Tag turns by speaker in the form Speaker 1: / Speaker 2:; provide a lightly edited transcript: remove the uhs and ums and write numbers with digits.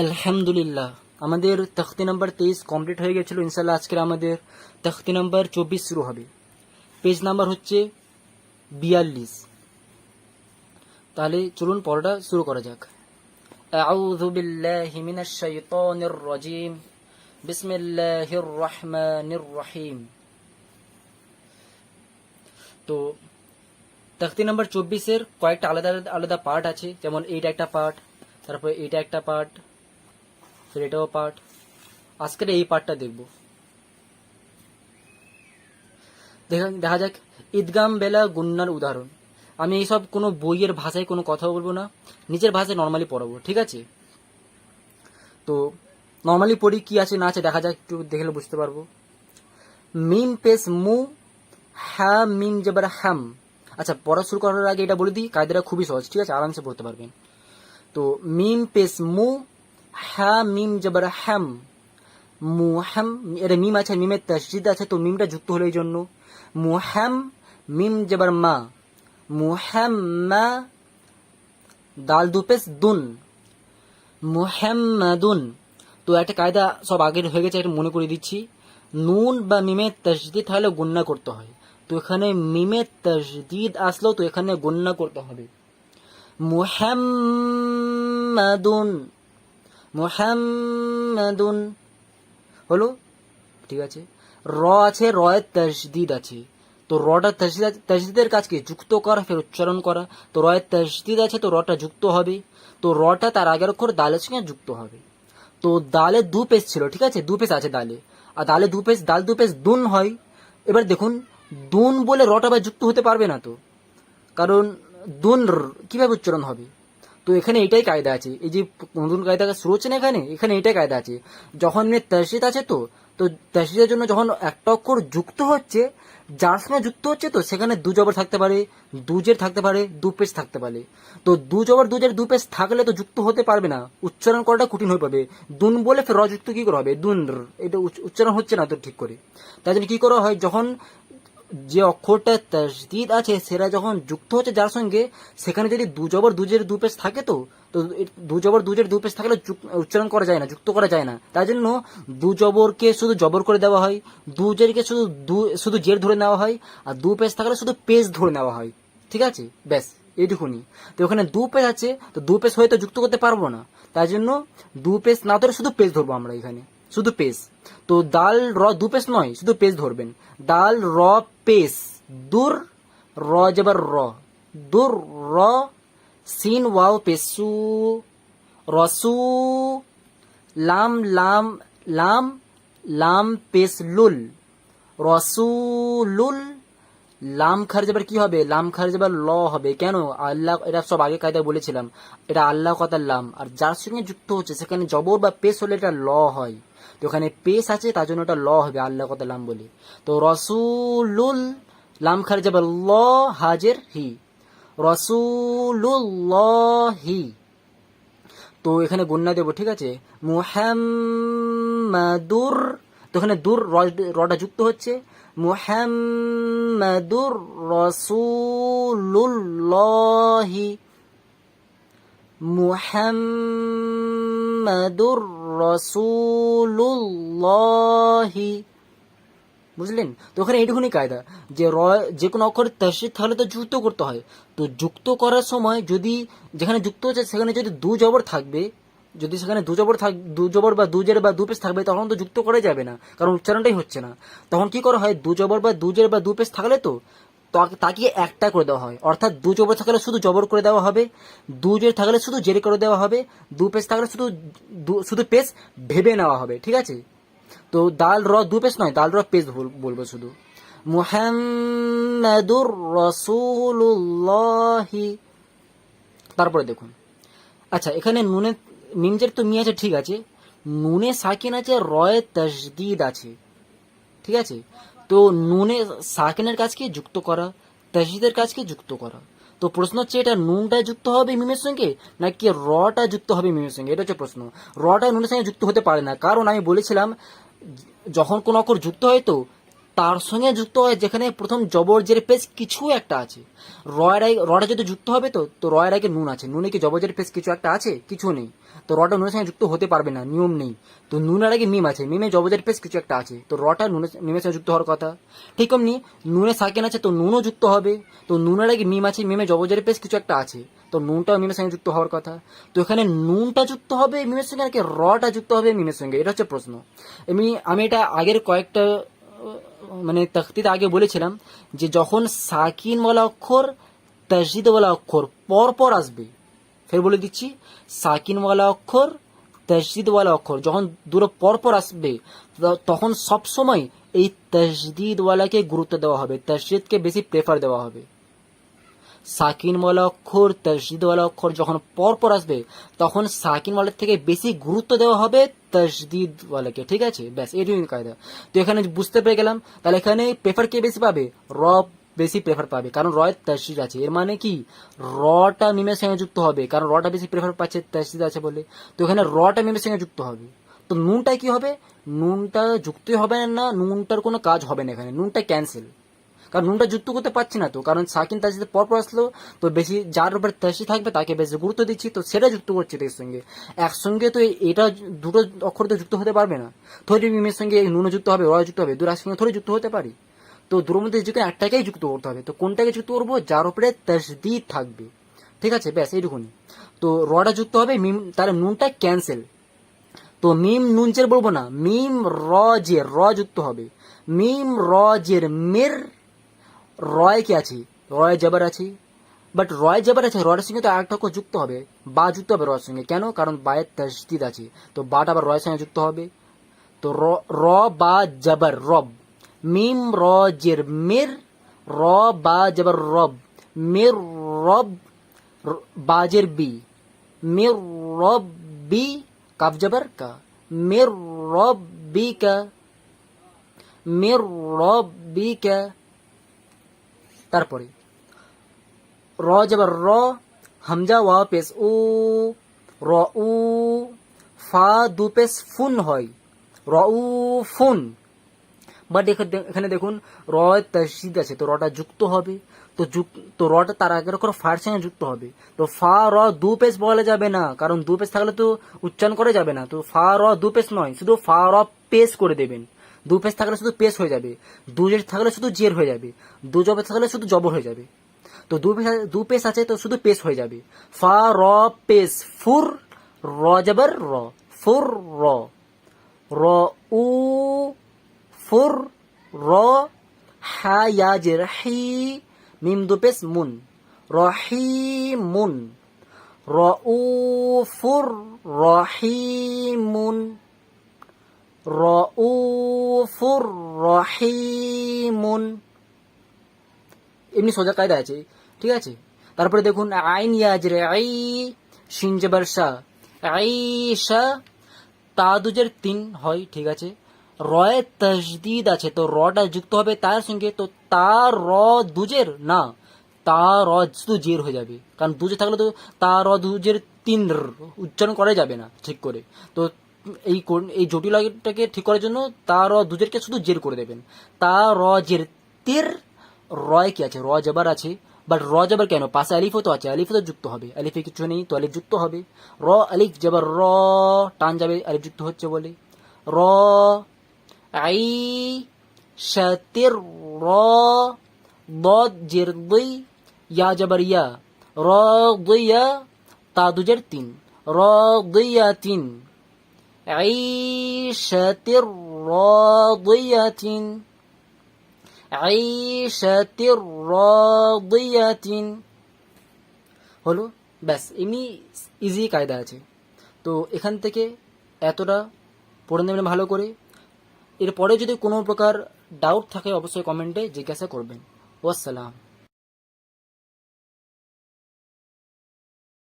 Speaker 1: আলহামদুলিল্লাহ, আমাদের তখতি number 23 complete হয়ে গেছিল। ইনশাল্লাহ আজকের আমাদের তখতি নাম্বার 24 শুরু হবে। পেজ নাম্বার হচ্ছে 42। তাহলে চলুন পড়াটা শুরু করা যাক। আউযু বিল্লাহি মিনাশ শাইতানির রাজিম, বিসমিল্লাহির রহমানির রহিম। তো তখতি নাম্বার 24-এর কয়েকটা আলাদা আলাদা পার্ট আছে, যেমন এইটা একটা পার্ট, তারপরে এইটা একটা পার্ট, এটাও পার্ট। আজকের এই পার্টটা দেখব। দেখা যাক ঈদগাম বেলা গুন্নার উদাহরণ। আমি এইসব কোনো বইয়ের ভাষায় কোনো কথা বলবো না, নিজের ভাষায় নর্মালি পড়াবো, ঠিক আছে? তো নর্মালি পড়ি, কি আছে না আছে দেখা যাক, একটু দেখলে বুঝতে পারবো। মিম পেশ মু, হ্যা মিম জবর হ্যাম। আচ্ছা, পড়া শুরু করার আগে এটা বলে দিই, কায়দাটা খুবই সহজ, ঠিক আছে? আরামসে পড়তে পারবেন। তো মিম পেশ মু, হ্যা মিম জবর হ্যাম, মুহাম। এটা মিম আছে, মিমের তাসদিদ আছে, তো মিমটা যুক্ত হলো এই জন্য। মুহাম মিম জবর মা, মুহাম্মা। দাল দুপেশ দুন, মুহাম্মাদুন। তো একটা কায়দা সব আগের হয়ে গেছে, একটা মনে করে দিচ্ছি। নুন বা মিমের তাসদিদ তাহলে গুন্না করতে হয়, তো এখানে মিমের তাসদিদ আসলেও তো এখানে গুন্না করতে হবে। মুহাম্মাদুন, মুহাম্মাদুন হলো, ঠিক আছে? র আছে, রয়ের তাসদিদ আছে, তো রটা তাসদিদের কাজ কি? যুক্ত করা, ফের উচ্চারণ করা। তো রয়ের তাসদিদ আছে, তো রটা যুক্ত হবে, তো রটা তার আগের অক্ষর দালের সঙ্গে যুক্ত হবে। তো দালে দু পেশ ছিল, ঠিক আছে? দু পেশ আছে দালে, আর দালে দু পেশ, দাল দু পেশ দুন হয়। এবার দেখুন, দুন বলে রটা বা যুক্ত হতে পারবে না, তো কারণ দুন কিভাবে উচ্চারণ হবে? তো এখানে এটাই কায়দা আছে, এই যে নতুন কায়দা শুরু হচ্ছে না, এখানে এটাই কায়দা আছে। যখন তাসদিদ আছে, তো তাসদিদের জন্য যখন একটা অক্ষর যুক্ত হচ্ছে, যার সঙ্গে যুক্ত হচ্ছে, তো সেখানে দু জবর থাকতে পারে, দু জের থাকতে পারে, দু পেশ থাকতে পারে। তো দু জবর দু জের দু পেশ থাকলে তো যুক্ত হতে পারবে না, উচ্চারণ করাটা কঠিন হয়ে পাবে। দুন বলে ফের র যুক্ত কি করে হবে? দুন, এটা উচ্চারণ হচ্ছে না তো ঠিক করে। তাই জন্য কি করা হয়, যখন যে অক্ষরটা তাসদিদ আছে সেটা যখন যুক্ত হচ্ছে যার সঙ্গে, সেখানে যদি দু জবর দুজের দু পেশ থাকে, তো দু জবর দুজের দু পেশ থাকলে উচ্চারণ করা যায় না, যুক্ত করা যায় না। তাই জন্য দু জবরকে শুধু জবর করে দেওয়া হয়, দু জেরকে শুধু জের ধরে নেওয়া হয়, আর দু পেশ থাকলে শুধু পেশ ধরে নেওয়া হয়, ঠিক আছে? ব্যাস এইটুকুনি। তো ওখানে দু পেশ আছে, তো দু পেশ হয়তো যুক্ত করতে পারবো না, তাই জন্য দু পেশ না ধরে শুধু পেশ ধরবো আমরা এখানে, শুধু পেশ। তো দাল র দু পেশ নয়, শুধু পেশ ধরবেন। দাল র পেশ, দূর, র জবর র, দূর র। সিন ওয়াও পেশু, রসু। লাম লাম লাম, লাম পেশ লুল, রসুলুল। লাম খার যাবার কি হবে? লাম খার যাবার ল হবে। কেন? আল্লাহ, এটা সব আগে কায়দা বলেছিলাম, এটা আল্লাহ কথার লাম, আর যার সঙ্গে যুক্ত হচ্ছে সেখানে জবর বা পেশ হলে এটা ল হয়। তো এখানে পেশ আছে, তার জন্য এটা ল হবে, আল্লাহ কথার লাম বলে। তো রসুলুল, লাম খার যাবার ল, হাজের হি, রসুলুল্লাহি। তো এখানে গুন্না দেবো, ঠিক আছে? মুহাম্মাদুর, তো এখানে দূর রটা যুক্ত হচ্ছে। মুহাম্মাদুর রাসূলুল্লাহি, মুহাম্মাদুর রাসূলুল্লাহি। বুঝলেন? তো ওখানে এইটুকুনি কায়দা, যে যে কোনো অক্ষর তাসদিদ তাহলে তো যুক্ত করতে হয়। তো যুক্ত করার সময় যদি যেখানে যুক্ত হচ্ছে সেখানে যদি দু জবর থাকবে, যদি সেখানে দু জবর বা দু জের বা দু পেশ থাকবে, তখন তো যুক্ত করা যাবে না, কারণ উচ্চারণটাই হচ্ছে না। তখন কি করা হয়, দু জবর বা দু জের বা দু পেশ থাকলে তো তাকে একটা করে দেওয়া হয়, অর্থাৎ দু জবর থাকলে শুধু জবর করে দেওয়া হবে, দু জের থাকলে শুধু জের করে দেওয়া হবে, দু পেশ থাকলে শুধু পেশ ভেবে নেওয়া হবে, ঠিক আছে? তো দাল র দু পেশ নয়, দাল র পেশ বলবো শুধু। মুহাম্মাদুর রাসূলুল্লাহি। তারপরে দেখুন, আচ্ছা এখানে নুনে মিমজের তো মি আছে, ঠিক আছে? নুনে সাকিন আছে, রয়ে তাসদিদ আছে, ঠিক আছে? তো নুনে সাকিনের কাজ কি? যুক্ত করা। তাসদিদের কাজ কি? যুক্ত করা। তো প্রশ্ন হচ্ছে, এটা নুনটা যুক্ত হবে মিমের সঙ্গে নাকি রটা যুক্ত হবে মিমের সঙ্গে? এটা হচ্ছে প্রশ্ন। রটা নুনের সঙ্গে যুক্ত হতে পারে না, কারণ আমি বলেছিলাম যখন কোন অক্ষর যুক্ত হয়, তো তার সঙ্গে যুক্ত হয় যেখানে প্রথম জবর জের পেশ কিছু একটা আছে। রটা যদি যুক্ত হবে তো রয়ের আগে নুন আছে, নুনে কি জবর জের পেশ কিছু একটা আছে? কিছু নেই, তো রটা নুনের সঙ্গে যুক্ত হতে পারবে না, নিয়ম নেই। তো নুনের আগে মিম আছে, মিমে জবর জের পেশ কিছু একটা আছে, তো রটা মিমের সঙ্গে যুক্ত হওয়ার কথা। ঠিক অমনি নুনে সাকিন আছে তো নুনও যুক্ত হবে, তো নুনের আগে মিম আছে, মিমে জবর জের পেশ কিছু একটা আছে, তো নুনটাও মিমের সঙ্গে যুক্ত হওয়ার কথা। তো এখানে নুনটা যুক্ত হবে মিমের সঙ্গে নাকি রটা যুক্ত হবে মিমের সঙ্গে, এটা হচ্ছে প্রশ্ন। আমি এটা আগের কয়েকটা মানে তখতিতে আগে বলেছিলাম যে যখন সাকিনওয়ালা অক্ষর তাসদিদওয়ালা অক্ষর পর পর আসবে, ফের বলে দিচ্ছি, সাকিনওয়ালা অক্ষর তাসদিদওয়ালা অক্ষর যখন দুটো পর পর আসবে তখন সবসময় এই তাসদিদওয়ালাকে গুরুত্ব দেওয়া হবে, তাসদিদকে বেশি প্রেফার দেওয়া হবে। সাকিনওয়ালা অক্ষর তাসদিদওয়ালা অক্ষর যখন পর পর আসবে তখন সাকিনওয়ালার থেকে বেশি গুরুত্ব দেওয়া হবে তাসদিদওয়ালাকে, ঠিক আছে? ব্যাস এটুকুই কায়দা। তো এখানে বুঝতে পেরে গেলাম, তাহলে এখানে প্রেফার কে বেশি পাবে? র বেশি প্রেফার পাবে, কারণ রয়ের তাসদিদ আছে। এর মানে কি রটা মিমের সঙ্গে যুক্ত হবে, কারণ রটা বেশি প্রেফার পাচ্ছে তাসদিদ আছে বলে। তো এখানে রটা মিমের সঙ্গে যুক্ত হবে, তো নুনটা কি হবে? নুনটা যুক্তই হবে না, নুনটার কোনো কাজ হবে না এখানে, নুনটা ক্যান্সেল। কারণ নুনটা যুক্ত করতে পারছি না, তো কারণ সাকিন তাসদিদের পর পর আসলো, তো বেশি যার উপর তাসদিদ থাকবে তাকে বেশি গুরুত্ব দিচ্ছি, তো সেটা যুক্ত করছি এর সঙ্গে। একসঙ্গে তো এটা দুটো অক্ষর তো যুক্ত হতে পারবে না, থরি মিমের সঙ্গে নুন যুক্ত হবে, রয় যুক্ত হবে, দুটো একসঙ্গে থরি যুক্ত হতে পারি। তো দুটোর মধ্যে যে কোনো একটাকেই যুক্ত করতে হবে, তো কোনটাকে যুক্ত করবো? যার উপরে তাসদিদ থাকবে, ঠিক আছে? ব্যাস এইটুকুনি। তো রটা যুক্ত হবে, মিম তাহলে নুনটা ক্যান্সেল, তো মিম নুন জের বলবো না, মিম র জের, র যুক্ত হবে, মিম র জের মের, রয় কি আছে? রয় জবর আছে, বাট রয় জবর আছে, রয়ের সঙ্গে তো আরেকটা অক্ষর যুক্ত হবে, বা যুক্ত হবে রয়ের সঙ্গে, কেন? কারণ বায়ের তাসদিদ আছে, তো বাটা আবার রয়ের সঙ্গে যুক্ত হবে, তো র বা জবর রব, মিম র জের মের, র বা জবর রব, মের রব, বাজের বি, মের রব বি, কাফ জবর কা, মের রব বি কা, মের রব বি কা। তারপরে র জবর র, হামজা ওয়া পেশ উ, র উ, ফা দু পেশ ফুন হয়, র উ ফুন। বাট এখানে দেখুন র তাসদিদ আছে, তো রটা যুক্ত হবে, তো রটা তার আগের অক্ষর ফার সঙ্গে যুক্ত হবে, তো ফা র দু পেশ বলা যাবে না, কারণ দু পেশ থাকলে তো উচ্চারণ করা যাবে না, তো ফা র দু পেশ নয়, শুধু ফা র পেশ করে দেবেন। দু পেশ থাকলে শুধু পেশ হয়ে যাবে, দু জের থাকলে শুধু জের হয়ে যাবে, দু জবর থাকলে শুধু জবর হয়ে যাবে, তো দু পেশ আছে তো শুধু পেশ হয়ে যাবে। ফা র পেশ ফুর, র জবর র, ফুর র, র উ ফুর র, হা ইয়া জের হি, মিম দু পেশ মুন, রহিমুন, রউফুর রহিমুন, রউফুর রহিমুন। এমনি সোজা কায়দা আছে, ঠিক আছে? তারপরে দেখুন আইন ইয়াজরে আই, শিন জবর শা, আইশা, তা দুজের তিন হয়, ঠিক আছে? রয়ে তাসদিদ আছে, তো রটা যুক্ত হবে তার সঙ্গে, তো তা র দুজের না, তা র শুধু জের হয়ে যাবে, কারণ দুজে থাকলে তো তা র দুজের তিন উচ্চারণ করা যাবে না ঠিক করে। তো এই জটিলতাকে ঠিক করার জন্য তা র দুজেরকে শুধু জের করে দেবেন, তা র জের তীর, রয় কি আছে? র জবর আছে, বাট র জবর কেন? পাশে আলিফও তো আছে, আলিফও তো যুক্ত হবে, আলিফে কিছু নেই তো আলিফ যুক্ত হবে, র আলিফ জবর র, টান যাবে আলিফ যুক্ত হচ্ছে বলে, র আই শাতির, র ضاد জের দুই, ইয়া জবর ইয়া, র দুইয়া, তা দুজের তিন, র দুইয়া তিন, আইশাতির রাদিয়াতিন, আইশাতির রাদিয়াতিন। হলো, ব্যাস এমনি ইজি কায়দা আছে। তো এখান থেকে এতটা পড়ে নেবেন ভালো করে। এরপরে যদি কোনো প্রকার ডাউট থাকে অবশ্যই কমেন্টে জিজ্ঞাসা করবেন। ওয়াসসালাম।